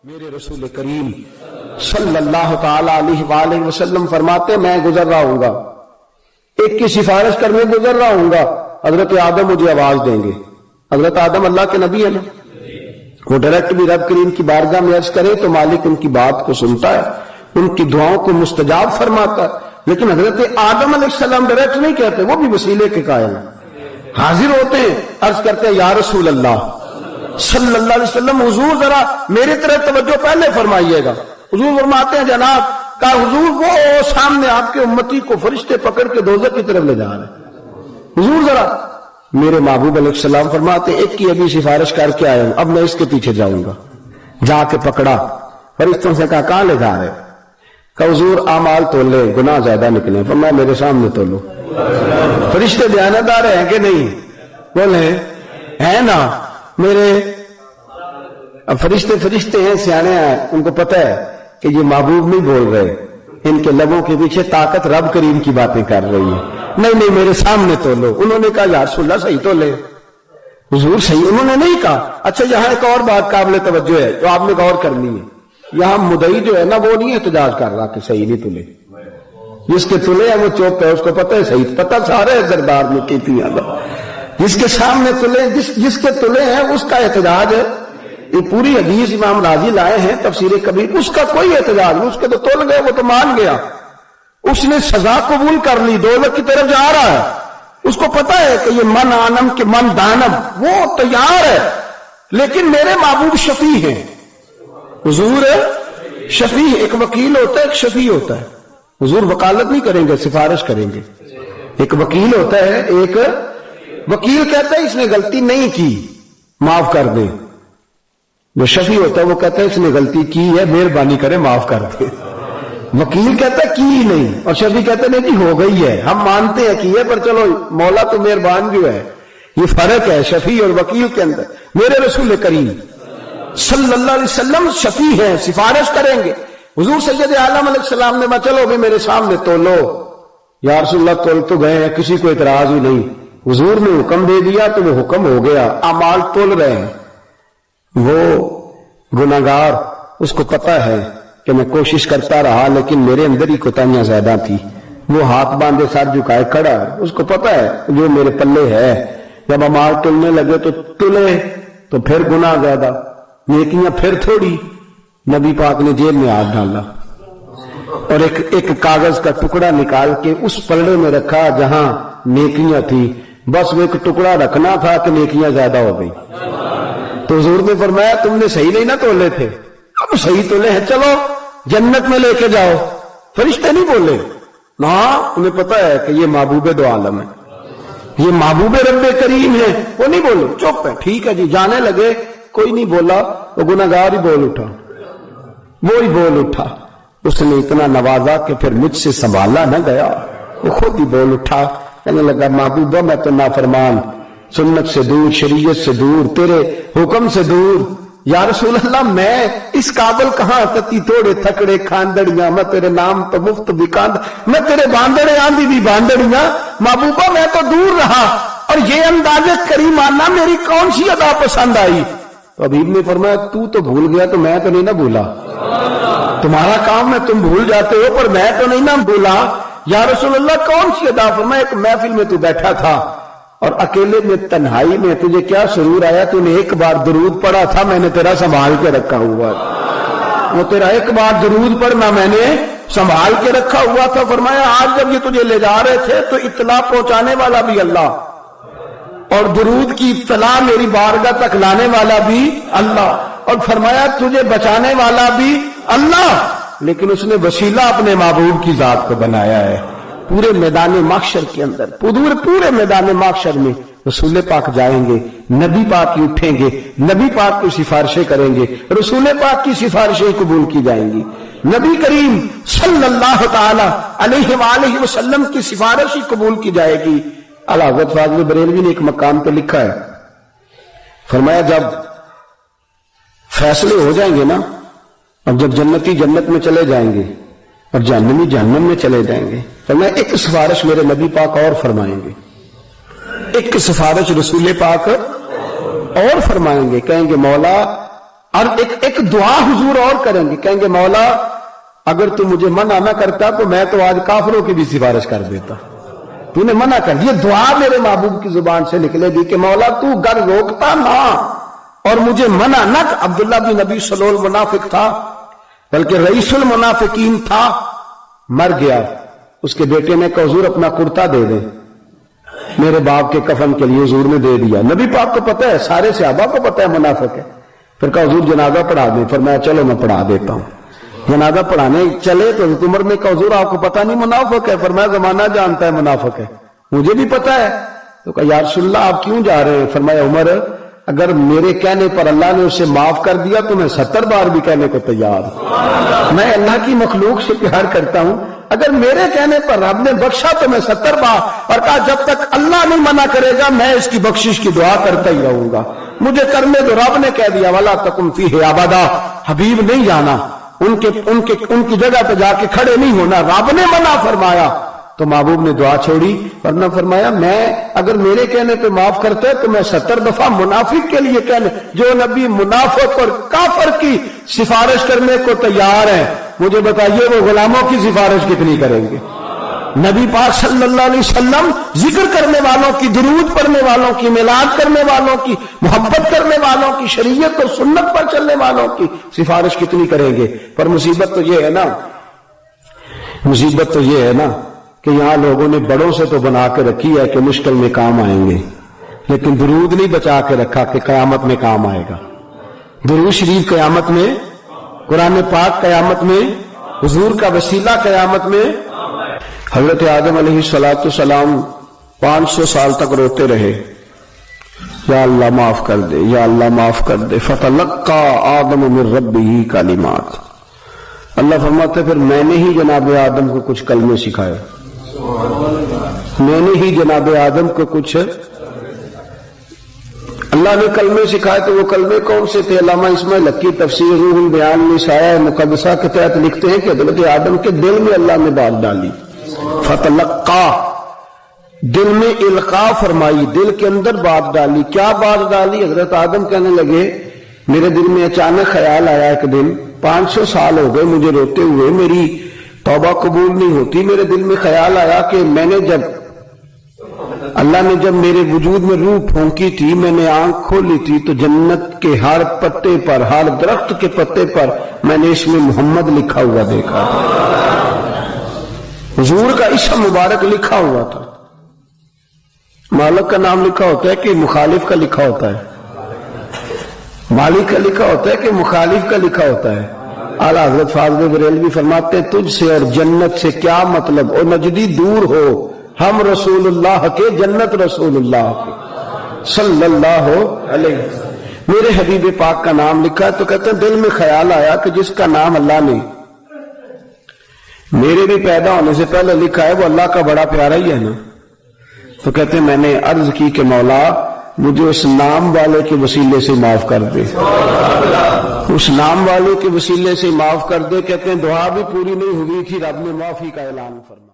میرے رسول کریم صلی اللہ تعالی علیہ وآلہ وسلم فرماتے میں گزر رہا ہوں گا، ایک کی سفارش کرنے گزر رہا ہوں گا، حضرت آدم مجھے آواز دیں گے۔ حضرت آدم اللہ کے نبی ہے نا، وہ ڈائریکٹ بھی رب کریم کی بارگاہ میں عرض کرے تو مالک ان کی بات کو سنتا ہے، ان کی دعاؤں کو مستجاب فرماتا ہے۔ لیکن حضرت آدم علیہ السلام ڈائریکٹ نہیں کہتے، وہ بھی وسیلے کے قائل ہیں، حاضر ہوتے ہیں، عرض کرتے ہیں یا رسول اللہ صلی اللہ علیہ وسلم حضور ذرا میری طرف توجہ پہلے فرمائیے گا۔ حضور فرماتے ہیں جناب کا حضور وہ سامنے آپ کے امتی کو فرشتے پکڑ کے دوزخ کی طرف لے جا رہے ہیں۔ حضور ذرا میرے محبوب علیہ السلام فرماتے ہیں ایک کی ابھی سفارش کر کے آیا ہوں، اب میں اس کے پیچھے جاؤں گا۔ جا کے پکڑا، فرشتوں سے کہا کہاں لے جا رہے؟ کہ حضور اعمال تول لے، گناہ زیادہ نکلے۔ فرمایا میرے سامنے تولو۔ فرشتے دیانتدار ہیں کہ نہیں؟ بولے ہیں نا، میرے فرشتے ہیں، سیانے ہیں، ان کو پتہ ہے کہ یہ محبوب نہیں بول رہے، ان کے لبوں کے پیچھے طاقت رب کریم کی باتیں کر رہی ہے۔ نہیں میرے سامنے تولو۔ انہوں نے کہا یا رسول اللہ صحیح تولے۔ حضور صحیح انہوں نے نہیں کہا۔ اچھا یہاں ایک اور بات قابل توجہ ہے جو آپ نے غور کرنی ہے، یہاں مدعی جو ہے نا وہ نہیں احتجاج کر رہا کہ صحیح نہیں تلے، جس کے تلے ہیں وہ چوپ ہے، اس کو پتہ ہے صحیح، پتہ سارے دربار میں کیتی ہے، جس کے سامنے تلے، جس کے تلے ہیں اس کا احتجاج ہے۔ یہ پوری حدیث امام راضی لائے ہیں تفسیر کبیر، اس کا کوئی احتجاج نہیں، اس کے تو تل گئے، وہ تو مان گیا، اس نے سزا قبول کر لی، دوزخ کی طرف جا رہا ہے، اس کو پتہ ہے کہ یہ من آنم کے من دانم، وہ تیار ہے۔ لیکن میرے محبوب شفیع ہیں، حضور شفیع، ایک وکیل ہوتا ہے ایک شفیع ہوتا ہے۔ حضور وکالت نہیں کریں گے، سفارش کریں گے۔ ایک وکیل ہوتا ہے، ایک وکیل کہتا ہے اس نے غلطی نہیں کی، معاف کر دے۔ جو شفیع ہوتا ہے وہ کہتا ہے اس نے غلطی کی ہے، مہربانی کرے معاف کر دے۔ وکیل کہتا ہے کی ہی نہیں، اور شفیع کہتا ہے نہیں جی ہو گئی ہے، ہم مانتے ہیں کی ہے پر چلو مولا تو مہربان جو ہے۔ یہ فرق ہے شفیع اور وکیل کے اندر۔ میرے رسول کریم صلی اللہ علیہ وسلم شفیع ہیں، سفارش کریں گے۔ حضور سید عالم علیہ السلام نے کہا چلو بھی میرے سامنے تولو۔ یا رسول اللہ تول تو گئے ہیں، کسی کو اعتراض ہی نہیں، حضور نے حکم دے دیا تو وہ حکم ہو گیا، اعمال تول رہے ہیں۔ وہ گناہگار، اس کو پتہ ہے کہ میں کوشش کرتا رہا لیکن میرے اندر ہی کوتاہیاں زیادہ تھی، وہ ہاتھ باندھے سر جھکائے کھڑا ہے، اس کو پتہ ہے جو میرے پلے ہے، جب اعمال تلنے لگے تو تلے تو پھر گناہ زیادہ، نیکیاں پھر تھوڑی۔ نبی پاک نے جیب میں ہاتھ ڈالا اور ایک کاغذ کا ٹکڑا نکال کے اس پلڑے میں رکھا جہاں نیکیاں تھی، بس وہ ایک ٹکڑا رکھنا تھا کہ نیکیاں زیادہ ہو گئی۔ تو حضور نے فرمایا تم نے صحیح نہیں نہ تولے تھے، اب صحیح تولے ہیں، چلو جنت میں لے کے جاؤ۔ فرشتے نہیں بولے، نہ انہیں پتہ ہے کہ یہ محبوب دو عالم ہے، یہ محبوب رب کریم ہے، وہ نہیں بولے، چپ ہے، ٹھیک ہے جی۔ جانے لگے، کوئی نہیں بولا، وہ گناہگار ہی بول اٹھا، وہی بول اٹھا۔ اس نے اتنا نوازا کہ پھر مجھ سے سنبھالا نہ گیا، وہ خود ہی بول اٹھا، کہنے لگا محبوبہ میں تو نافرمان، سنت سے دور، شریعت سے دور، تیرے حکم سے دور۔ یا رسول اللہ میں اس قابل کہاں تتی توڑے تھکڑے کھاندڑیاں، میں تیرے نام تو مفت بکاند، میں تیرے باندڑے آندھی بھی باندڑیاں، محبوبہ میں تو دور رہا، اور یہ انداز کریمانہ میری کون سی ادا پسند آئی؟ تو حبیب نے فرمایا تو بھول گیا تو میں تو نہیں نہ بھولا، تمہارا کام ہے تم بھول جاتے ہو پر میں تو نہیں نہ بھولا۔ یا رسول اللہ کون سی ادا؟ فرمایا ایک محفل میں تو بیٹھا تھا اور اکیلے میں تنہائی میں تجھے کیا سرور آیا، تو نے ایک بار درود پڑھا تھا، میں نے تیرا سنبھال کے رکھا ہوا، وہ تیرا ایک بار درود پڑھنا میں نے سنبھال کے رکھا ہوا تھا۔ فرمایا آج جب یہ تجھے لے جا رہے تھے تو اطلاع پہنچانے والا بھی اللہ، اور درود کی اطلاع میری بارگاہ تک لانے والا بھی اللہ، اور فرمایا تجھے بچانے والا بھی اللہ، لیکن اس نے وسیلہ اپنے محبوب کی ذات کو بنایا ہے۔ پورے میدان محشر کے اندر، پورے میدان محشر میں رسول پاک جائیں گے، نبی پاک کی اٹھیں گے، نبی پاک کی سفارشیں کریں گے، رسول پاک کی سفارشیں قبول کی جائیں گی، نبی کریم صلی اللہ تعالی علیہ وآلہ وسلم کی سفارش ہی قبول کی جائے گی۔ اعلیٰ حضرت فاضل بریلوی نے ایک مقام پہ لکھا ہے، فرمایا جب فیصلے ہو جائیں گے نا، اب جب جنتی جنت میں چلے جائیں گے اور جہنمی جہنم میں چلے جائیں گے، فرمایا ایک سفارش میرے نبی پاک اور فرمائیں گے، ایک سفارش رسول پاک اور فرمائیں گے، کہیں گے مولا اور ایک دعا حضور اور کریں گے, کہیں گے مولا اگر تو مجھے منع نہ کرتا تو میں تو آج کافروں کی بھی سفارش کر دیتا, تو نے منع کر. یہ دعا میرے محبوب کی زبان سے نکلے گی کہ مولا تو گر روکتا نہ اور مجھے منع نہ. عبداللہ بن ابی سلول منافق تھا, بلکہ رئیس المنافقین تھا, مر گیا. اس کے بیٹے نے کہا حضور اپنا کرتا دے دیں, میرے باپ کے کفن کے لیے حضور نے دے دیا. نبی پاک کو پتہ ہے, سارے صحابہ کو پتہ ہے منافق ہے. پھر کہا حضور جنازہ پڑھا دیں. فرمایا چلو میں پڑھا دیتا ہوں. جنازہ پڑھانے چلے تو حضرت عمر نے کہا حضور آپ کو پتہ نہیں منافق ہے؟ فرمایا زمانہ جانتا ہے منافق ہے, مجھے بھی پتہ ہے. تو کہا یا رسول اللہ آپ کیوں جا رہے ہیں؟ فرمایا عمر اگر میرے کہنے پر اللہ نے اسے معاف کر دیا تو میں 70 بار بھی کہنے کو تیار ہوں. میں اللہ کی مخلوق سے پیار کرتا ہوں, اگر میرے کہنے پر رب نے بخشا تو میں 70 بار, اور کہا جب تک اللہ نہیں منع کرے گا میں اس کی بخشش کی دعا کرتا ہی رہوں گا. مجھے کرنے دو, رب نے کہہ دیا ولا تکم فیہ ابدا, حبیب نہیں جانا, ان کی جگہ پہ جا کے کھڑے نہیں ہونا. رب نے منع فرمایا تو محبوب نے دعا چھوڑی, ورنہ فرمایا میں اگر میرے کہنے پہ معاف کرتے تو میں 70 دفعہ منافق کے لیے کہنے. جو نبی منافق اور کافر کی سفارش کرنے کو تیار ہے, مجھے بتائیے وہ غلاموں کی سفارش کتنی کریں گے؟ نبی پاک صلی اللہ علیہ وسلم ذکر کرنے والوں کی, درود پڑھنے والوں کی, میلاد کرنے والوں کی, محبت کرنے والوں کی, شریعت اور سنت پر چلنے والوں کی سفارش کتنی کریں گے؟ پر مصیبت تو یہ ہے نا کہ یہاں لوگوں نے بڑوں سے تو بنا کے رکھی ہے کہ مشکل میں کام آئیں گے, لیکن درود نہیں بچا کے رکھا کہ قیامت میں کام آئے گا. درود شریف قیامت میں, قرآن پاک قیامت میں, حضور کا وسیلہ قیامت میں. حضرت آدم علیہ السلام 500 سال تک روتے رہے, یا اللہ معاف کر دے, یا اللہ معاف کر دے. فتلقى آدم من ربہ کلمات. اللہ فرماتے پھر میں نے ہی جناب آدم کو کچھ کلمے سکھائے, میں نے ہی جناب آدم کو کچھ, اللہ نے کلمے سکھائے. تو وہ کلمے کون سے تھے؟ علامہ اسماعیل حقی تفسیر روح البیان میں سایہ مقدسہ کے تحت لکھتے ہیں کہ حضرت آدم کے دل میں اللہ نے بات ڈالی. فتلقا, دل میں القاء فرمائی, دل کے اندر بات ڈالی. کیا بات ڈالی؟ حضرت آدم کہنے لگے میرے دل میں اچانک خیال آیا ایک دن, 500 سال ہو گئے مجھے روتے ہوئے, میری توبہ قبول نہیں ہوتی. میرے دل میں خیال آیا کہ میں نے اللہ نے جب میرے وجود میں روح پھونکی تھی, میں نے آنکھ کھولی تھی تو جنت کے ہر پتے پر, ہر درخت کے پتے پر میں نے اس میں محمد لکھا ہوا دیکھا, حضور کا اسم مبارک لکھا ہوا تھا. مالک کا نام لکھا ہوتا ہے کہ مخالف کا لکھا ہوتا ہے؟ مالک کا لکھا ہوتا ہے کہ مخالف کا لکھا ہوتا ہے؟ اعلیٰ حضرت فاضل بریلوی فرماتے ہیں تجھ سے اور جنت سے کیا مطلب, اور نجدی دور ہو, ہم رسول اللہ کے, جنت رسول اللہ کے صلی اللہ علیہ وسلم. میرے حبیب پاک کا نام لکھا ہے. تو کہتے ہیں دل میں خیال آیا کہ جس کا نام اللہ نے میرے بھی پیدا ہونے سے پہلے لکھا ہے وہ اللہ کا بڑا پیارا ہی ہے نا. تو کہتے ہیں میں نے عرض کی کہ مولا مجھے اس نام والے کے وسیلے سے معاف کر دے, اس نام والے کے وسیلے سے معاف کر دے. کہتے ہیں دعا بھی پوری نہیں ہوئی تھی, رب نے معافی کا اعلان فرمایا.